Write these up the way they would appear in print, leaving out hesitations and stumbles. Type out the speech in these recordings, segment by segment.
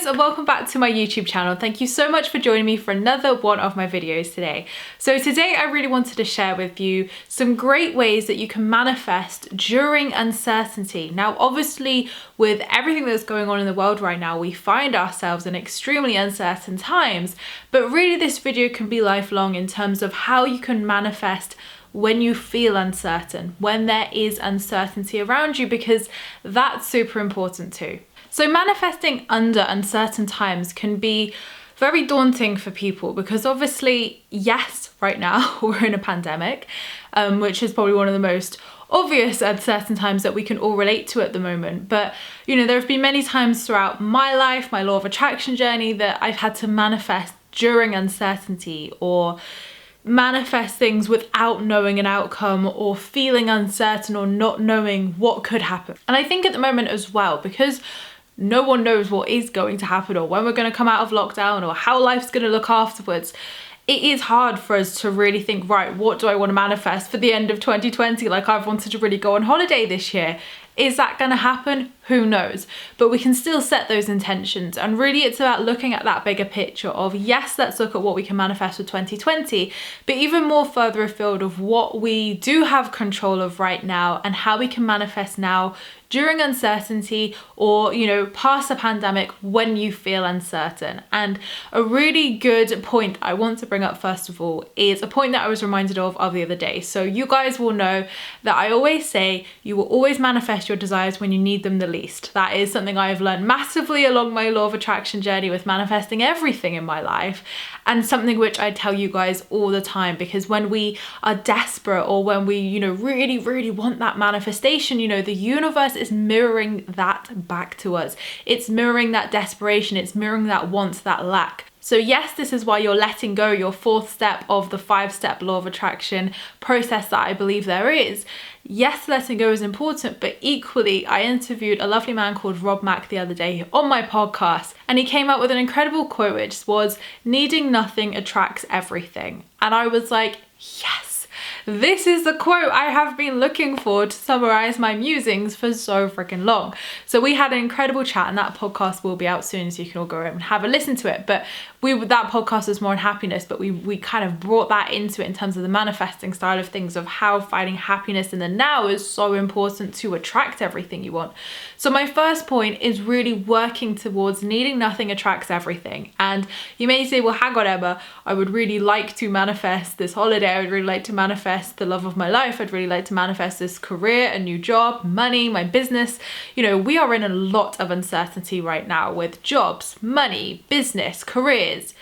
and welcome back to my YouTube channel. Thank you so much for joining me for another one of my videos today. So today I really wanted to share with you some great ways that you can manifest during uncertainty. Now obviously with everything that's going on in the world right now, we find ourselves in extremely uncertain times, but really this video can be lifelong in terms of how you can manifest when you feel uncertain, when there is uncertainty around you, because that's super important too. So manifesting under uncertain times can be very daunting for people because obviously, yes, right now we're in a pandemic, which is probably one of the most obvious uncertain times that we can all relate to at the moment. But, you know, there have been many times throughout my life, my law of attraction journey, that I've had to manifest during uncertainty or manifest things without knowing an outcome or feeling uncertain or not knowing what could happen. And I think at the moment as well, because no one knows what is going to happen or when we're going to come out of lockdown or how life's going to look afterwards, it is hard for us to really think, right, what do I want to manifest for the end of 2020? Like, I've wanted to really go on holiday this year. Is that going to happen? Who knows? But we can still set those intentions. And really it's about looking at that bigger picture of, yes, let's look at what we can manifest for 2020, but even more further afield of what we do have control of right now and how we can manifest now during uncertainty or, you know, past the pandemic when you feel uncertain. And a really good point I want to bring up first of all is a point that I was reminded of the other day. So you guys will know that I always say you will always manifest your desires when you need them the least. That is something I have learned massively along my law of attraction journey with manifesting everything in my life, and something which I tell you guys all the time, because when we are desperate or when we, you know, really want that manifestation, you know, the universe is mirroring that back to us. It's mirroring that desperation, it's mirroring that want, that lack. So yes, this is why you're letting go, your fourth step of the 5-step law of attraction process that I believe there is. Yes, letting go is important, but equally, I interviewed a lovely man called Rob Mack the other day on my podcast, and he came up with an incredible quote, which was, "Needing nothing attracts everything." And I was like, yes. This is the quote I have been looking for to summarize my musings for so freaking long. So we had an incredible chat, and that podcast will be out soon, so you can all go and have a listen to it. But that podcast was more on happiness, but we kind of brought that into it in terms of the manifesting style of things, of how finding happiness in the now is so important to attract everything you want. So my first point is really working towards needing nothing attracts everything. And you may say, well, hang on, Emma, I would really like to manifest this holiday. I would really like to manifest the love of my life. I'd really like to manifest this career, a new job, money, my business. You know, we are in a lot of uncertainty right now with jobs, money, business, careers,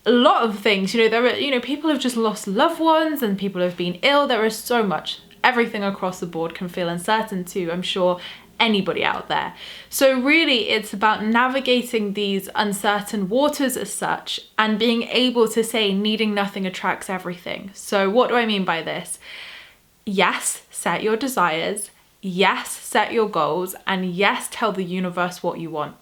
a lot of things. You know, there are, you know, people have just lost loved ones and people have been ill. There is so much. Everything across the board can feel uncertain to, I'm sure, anybody out there. So really it's about navigating these uncertain waters as such and being able to say needing nothing attracts everything. So what do I mean by this? Yes, set your desires. Yes, set your goals. And yes, tell the universe what you want.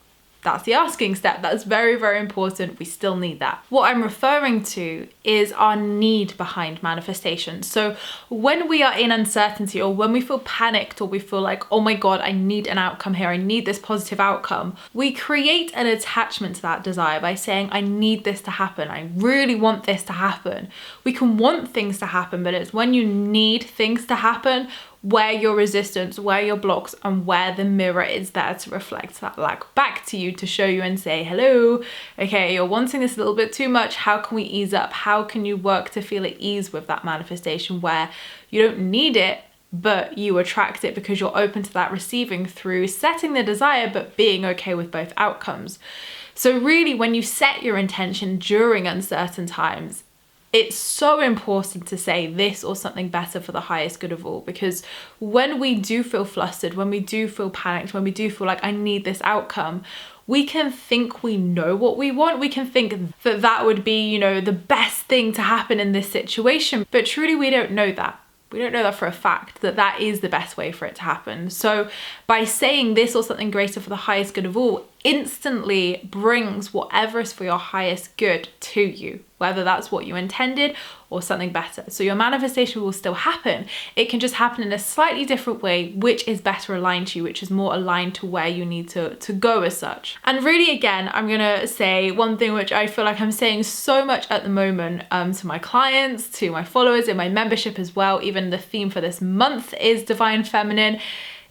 That's the asking step. That's very important. We still need that. What I'm referring to is our need behind manifestation. So when we are in uncertainty or when we feel panicked or we feel like, oh my God, I need an outcome here, I need this positive outcome, we create an attachment to that desire by saying, I need this to happen. I really want this to happen. We can want things to happen, but it's when you need things to happen where your resistance, where your blocks, and where the mirror is there to reflect that lack back to you, to show you and say, hello, okay, you're wanting this a little bit too much. How can we ease up? How can you work to feel at ease with that manifestation where you don't need it, but you attract it because you're open to that receiving through setting the desire, but being okay with both outcomes. So really, when you set your intention during uncertain times, it's so important to say this or something better for the highest good of all, because when we do feel flustered, when we do feel panicked, when we do feel like I need this outcome, we can think we know what we want. We can think that that would be, you know, the best thing to happen in this situation, but truly we don't know that. We don't know that for a fact, that is the best way for it to happen. So by saying this or something greater for the highest good of all, instantly brings whatever is for your highest good to you, whether that's what you intended or something better. So your manifestation will still happen. It can just happen in a slightly different way, which is better aligned to you, which is more aligned to where you need to go as such. And really, again, I'm gonna say one thing which I feel like I'm saying so much at the moment to my clients, to my followers, in my membership as well. Even the theme for this month is Divine Feminine,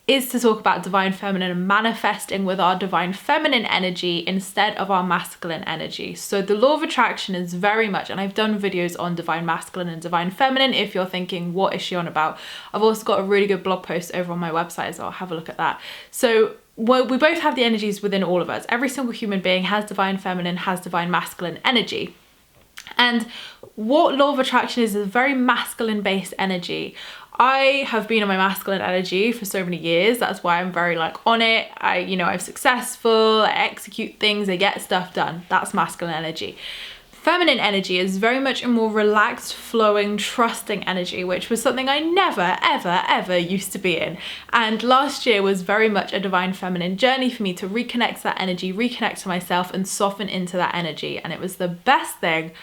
is to talk about divine feminine and manifesting with our divine feminine energy instead of our masculine energy. So the law of attraction is very much, and I've done videos on divine masculine and divine feminine if you're thinking, what is she on about? I've also got a really good blog post over on my website, so I'll have a look at that. So we both have the energies within all of us. Every single human being has divine feminine, has divine masculine energy. And what law of attraction is a very masculine based energy. I have been in my masculine energy for so many years. That's why I'm very like on it. I'm successful, I execute things, I get stuff done. That's masculine energy. Feminine energy is very much a more relaxed, flowing, trusting energy, which was something I never, ever, ever used to be in. And last year was very much a divine feminine journey for me to reconnect to that energy, reconnect to myself and soften into that energy. And it was the best thing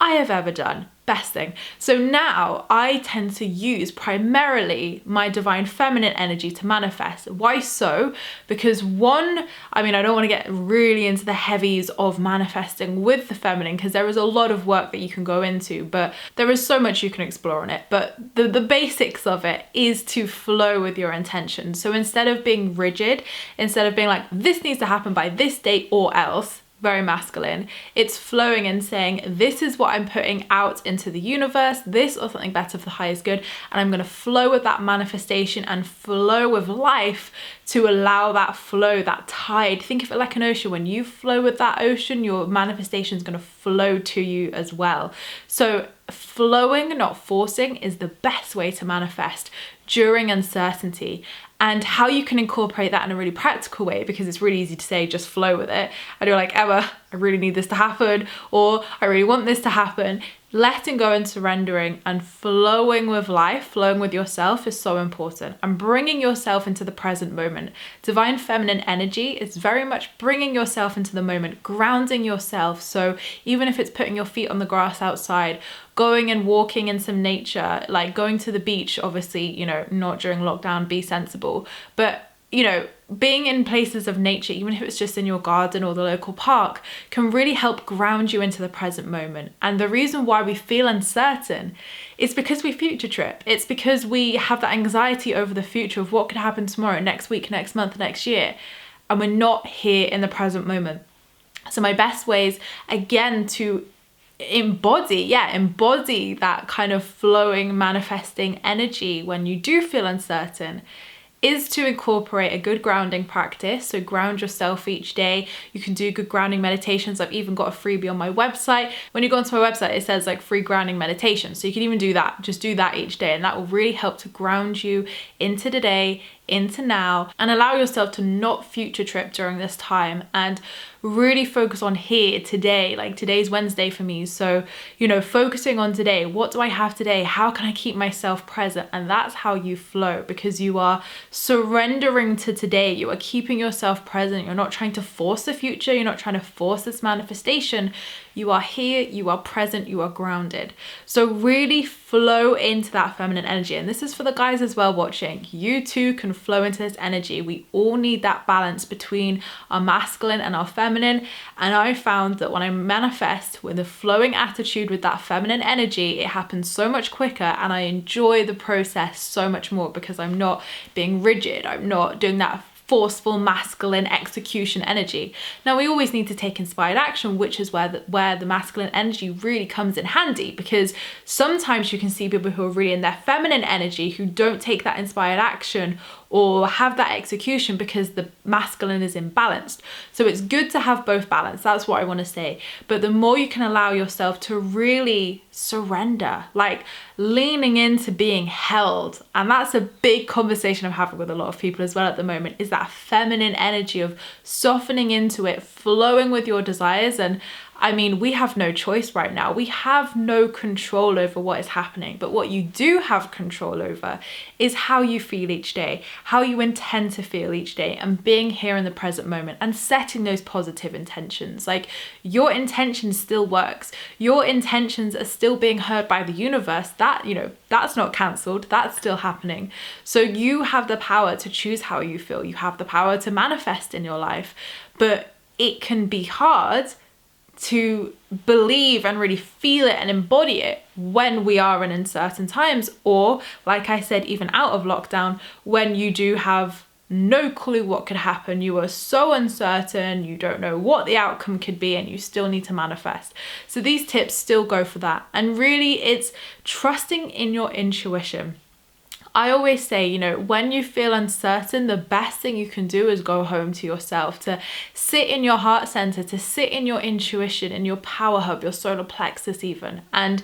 I have ever done. Best thing. So now I tend to use primarily my divine feminine energy to manifest. Why so? Because one, I don't want to get really into the heavies of manifesting with the feminine because there is a lot of work that you can go into, but there is so much you can explore on it. But the basics of it is to flow with your intention. So instead of being rigid, instead of being like, this needs to happen by this date or else, very masculine, it's flowing and saying, this is what I'm putting out into the universe, this or something better for the highest good, and I'm going to flow with that manifestation and flow with life to allow that flow, that tide. Think of it like an ocean. When you flow with that ocean, your manifestation is going to flow to you as well. So flowing, not forcing, is the best way to manifest during uncertainty. And how you can incorporate that in a really practical way, because it's really easy to say, just flow with it. And you're like, Emma, I really need this to happen, or I really want this to happen. Letting go and surrendering and flowing with life, flowing with yourself is so important. And bringing yourself into the present moment. Divine feminine energy is very much bringing yourself into the moment, grounding yourself. So even if it's putting your feet on the grass outside, going and walking in some nature, like going to the beach, obviously, not during lockdown, be sensible, but being in places of nature, even if it's just in your garden or the local park, can really help ground you into the present moment. And the reason why we feel uncertain is because we future trip. It's because we have that anxiety over the future of what could happen tomorrow, next week, next month, next year. And we're not here in the present moment. So my best ways, again, to embody that kind of flowing, manifesting energy when you do feel uncertain, is to incorporate a good grounding practice. So ground yourself each day. You can do good grounding meditations. I've even got a freebie on my website. When you go onto my website, it says like free grounding meditation. So you can even do that. Just do that each day. And that will really help to ground you into the day, into now, and allow yourself to not future trip during this time and really focus on here today. Like today's Wednesday for me, so focusing on today. What do I have today? How can I keep myself present? And that's how you flow, because you are surrendering to today. You are keeping yourself present. You're not trying to force the future. You're not trying to force this manifestation. You are here, you are present, you are grounded. So really flow into that feminine energy. And this is for the guys as well watching. You too can flow into this energy. We all need that balance between our masculine and our feminine. And I found that when I manifest with a flowing attitude with that feminine energy, it happens so much quicker and I enjoy the process so much more because I'm not being rigid. I'm not doing that forceful masculine execution energy. Now we always need to take inspired action, which is where the masculine energy really comes in handy, because sometimes you can see people who are really in their feminine energy who don't take that inspired action or have that execution because the masculine is imbalanced. So it's good to have both balance. That's what I want to say. But the more you can allow yourself to really surrender, like leaning into being held, and that's a big conversation I'm having with a lot of people as well at the moment, is that feminine energy of softening into it, flowing with your desires. And I mean, we have no choice right now. We have no control over what is happening. But what you do have control over is how you feel each day, how you intend to feel each day, and being here in the present moment and setting those positive intentions. Like, your intention still works. Your intentions are still being heard by the universe. That, you know, that's not cancelled. That's still happening. So you have the power to choose how you feel. You have the power to manifest in your life. But it can be hard to believe and really feel it and embody it when we are in uncertain times, or like I said, even out of lockdown, when you do have no clue what could happen. You are so uncertain, you don't know what the outcome could be, and you still need to manifest. So these tips still go for that. And really, it's trusting in your intuition. I always say, you know, when you feel uncertain, the best thing you can do is go home to yourself, to sit in your heart center, to sit in your intuition, in your power hub, your solar plexus even. And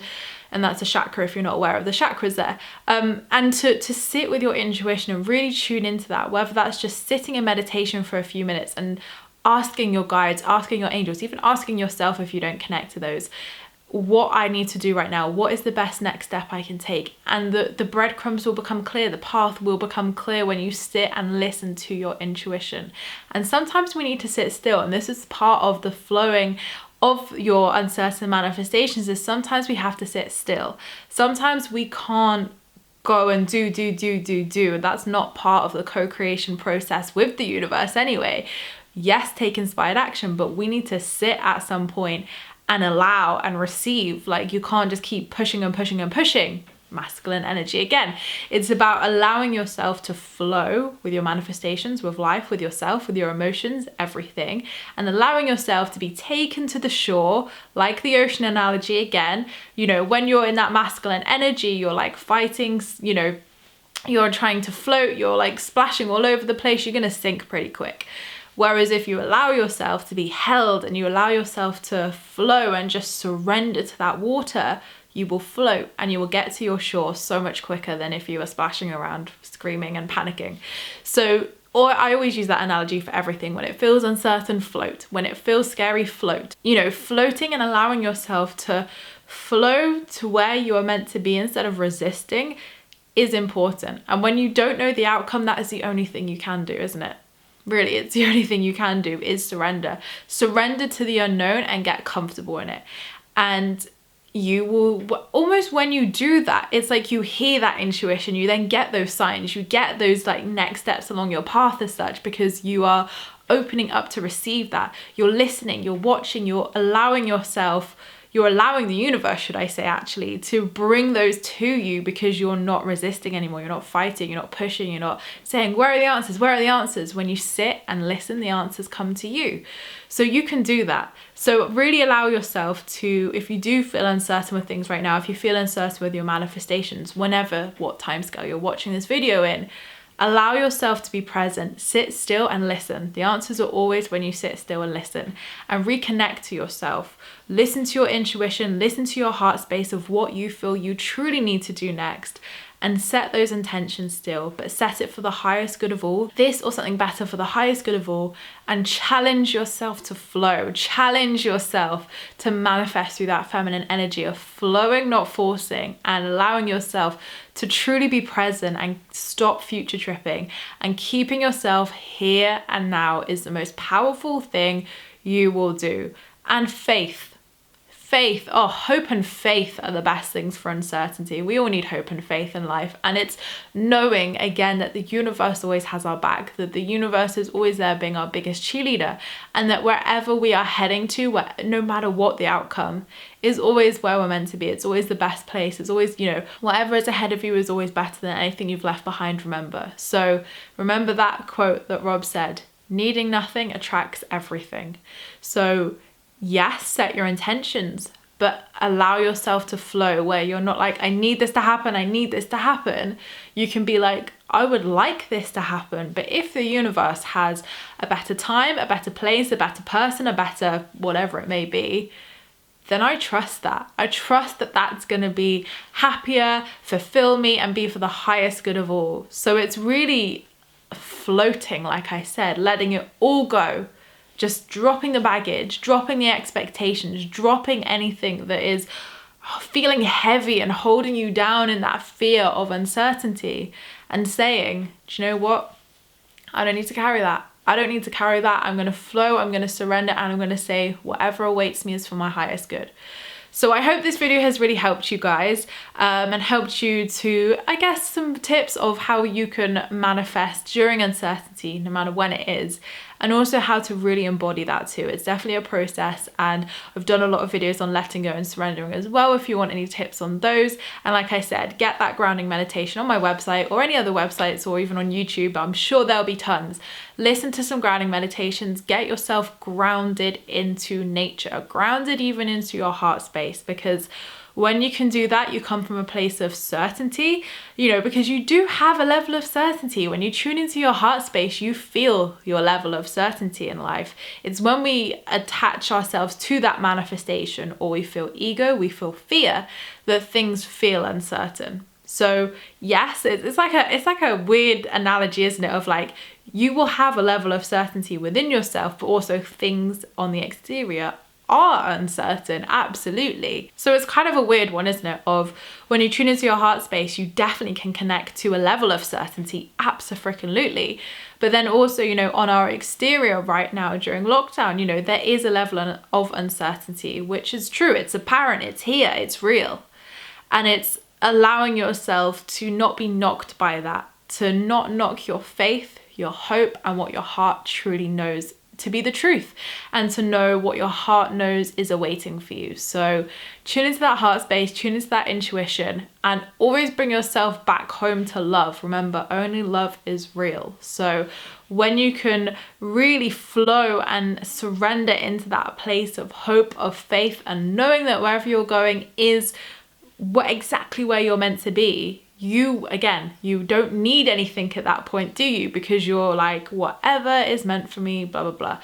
that's a chakra if you're not aware of the chakras there. And to sit with your intuition and really tune into that, whether that's just sitting in meditation for a few minutes and asking your guides, asking your angels, even asking yourself if you don't connect to those, what I need to do right now, what is the best next step I can take. And the breadcrumbs will become clear, the path will become clear when you sit and listen to your intuition. And sometimes we need to sit still, and this is part of the flowing of your uncertain manifestations, is sometimes we have to sit still. Sometimes we can't go and do. That's not part of the co-creation process with the universe anyway. Yes, take inspired action, but we need to sit at some point and allow and receive. Like, you can't just keep pushing and pushing and pushing. Masculine energy again. It's about allowing yourself to flow with your manifestations, with life, with yourself, with your emotions, everything, and allowing yourself to be taken to the shore, like the ocean analogy again. You know, when you're in that masculine energy, you're like fighting, you know, you're trying to float, you're like splashing all over the place, you're gonna sink pretty quick. Whereas if you allow yourself to be held and you allow yourself to flow and just surrender to that water, you will float and you will get to your shore so much quicker than if you were splashing around, screaming and panicking. So, or I always use that analogy for everything. When it feels uncertain, float. When it feels scary, float. You know, floating and allowing yourself to flow to where you are meant to be instead of resisting is important. And when you don't know the outcome, that is the only thing you can do, isn't it? Really, it's the only thing you can do is surrender. Surrender to the unknown and get comfortable in it. And you will, almost when you do that, it's like you hear that intuition, you then get those signs, you get those like next steps along your path as such, because you are opening up to receive that. You're listening, you're watching, you're allowing yourself, you're allowing the universe, should I say, actually, to bring those to you, because you're not resisting anymore. You're not fighting, you're not pushing, you're not saying, where are the answers? Where are the answers? When you sit and listen, the answers come to you. So you can do that. So really allow yourself to, if you do feel uncertain with things right now, if you feel uncertain with your manifestations, whenever, what timescale you're watching this video in, allow yourself to be present, sit still and listen. The answers are always when you sit still and listen, and reconnect to yourself. Listen to your intuition, listen to your heart space of what you feel you truly need to do next, and set those intentions still, but set it for the highest good of all, this or something better for the highest good of all, and challenge yourself to flow, challenge yourself to manifest through that feminine energy of flowing, not forcing, and allowing yourself to truly be present and stop future tripping. And keeping yourself here and now is the most powerful thing you will do. And faith, oh, hope and faith are the best things for uncertainty. We all need hope and faith in life. And it's knowing, again, that the universe always has our back, that the universe is always there being our biggest cheerleader, and that wherever we are heading to, no matter what the outcome, is always where we're meant to be. It's always the best place. It's always, you know, whatever is ahead of you is always better than anything you've left behind, remember. So remember that quote that Rob said, needing nothing attracts everything. So yes, set your intentions, but allow yourself to flow, where you're not like, I need this to happen, I need this to happen. You can be like, I would like this to happen, but if the universe has a better time, a better place, a better person, a better whatever it may be, then I trust that. I trust that that's going to be happier, fulfill me, and be for the highest good of all. So it's really floating, like I said, letting it all go. just dropping the baggage, dropping the expectations, dropping anything that is feeling heavy and holding you down in that fear of uncertainty, and saying, do you know what? I don't need to carry that. I don't need to carry that. I'm going to flow, I'm going to surrender, and I'm going to say whatever awaits me is for my highest good. So I hope this video has really helped you guys and helped you to, I guess, some tips of how you can manifest during uncertainty, no matter when it is, and also how to really embody that too. It's definitely a process, and I've done a lot of videos on letting go and surrendering as well if you want any tips on those. And like I said, get that grounding meditation on my website or any other websites, or even on YouTube. I'm sure there'll be tons. Listen to some grounding meditations, get yourself grounded into nature, grounded even into your heart space, because when you can do that, you come from a place of certainty, you know, because you do have a level of certainty. When you tune into your heart space, you feel your level of certainty in life. It's when we attach ourselves to that manifestation, or we feel ego, we feel fear, that things feel uncertain. So yes, it's like a weird analogy, isn't it? Of like, you will have a level of certainty within yourself, but also things on the exterior are uncertain, absolutely. So it's kind of a weird one, isn't it? Of when you tune into your heart space, you definitely can connect to a level of certainty, absolutely. But then also, you know, on our exterior right now during lockdown, you know, there is a level of uncertainty, which is true. It's apparent, it's here, it's real. And it's allowing yourself to not be knocked by that, to not knock your faith, your hope, and what your heart truly knows to be the truth, and to know what your heart knows is awaiting for you. So tune into that heart space, tune into that intuition, and always bring yourself back home to love. Remember, only love is real. So when you can really flow and surrender into that place of hope, of faith, and knowing that wherever you're going is exactly where you're meant to be, you don't need anything at that point, do you? Because you're like, whatever is meant for me, blah, blah, blah.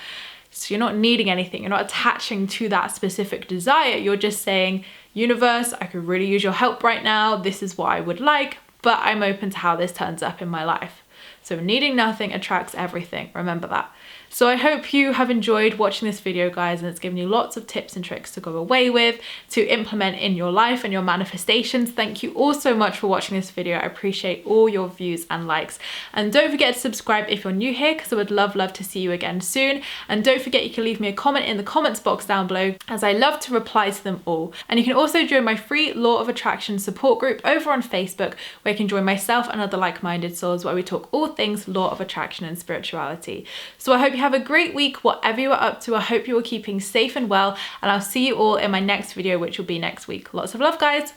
So you're not needing anything. You're not attaching to that specific desire. You're just saying, universe, I could really use your help right now. This is what I would like, but I'm open to how this turns up in my life. So needing nothing attracts everything. Remember that. So I hope you have enjoyed watching this video, guys, and it's given you lots of tips and tricks to go away with, to implement in your life and your manifestations. Thank you all so much for watching this video. I appreciate all your views and likes. And don't forget to subscribe if you're new here, because I would love to see you again soon. And don't forget, you can leave me a comment in the comments box down below, as I love to reply to them all. And you can also join my free Law of Attraction support group over on Facebook, where you can join myself and other like-minded souls, where we talk all things Law of Attraction and spirituality. So I hope you have a great week, whatever you are up to. I hope you are keeping safe and well, and I'll see you all in my next video, which will be next week. Lots of love, guys.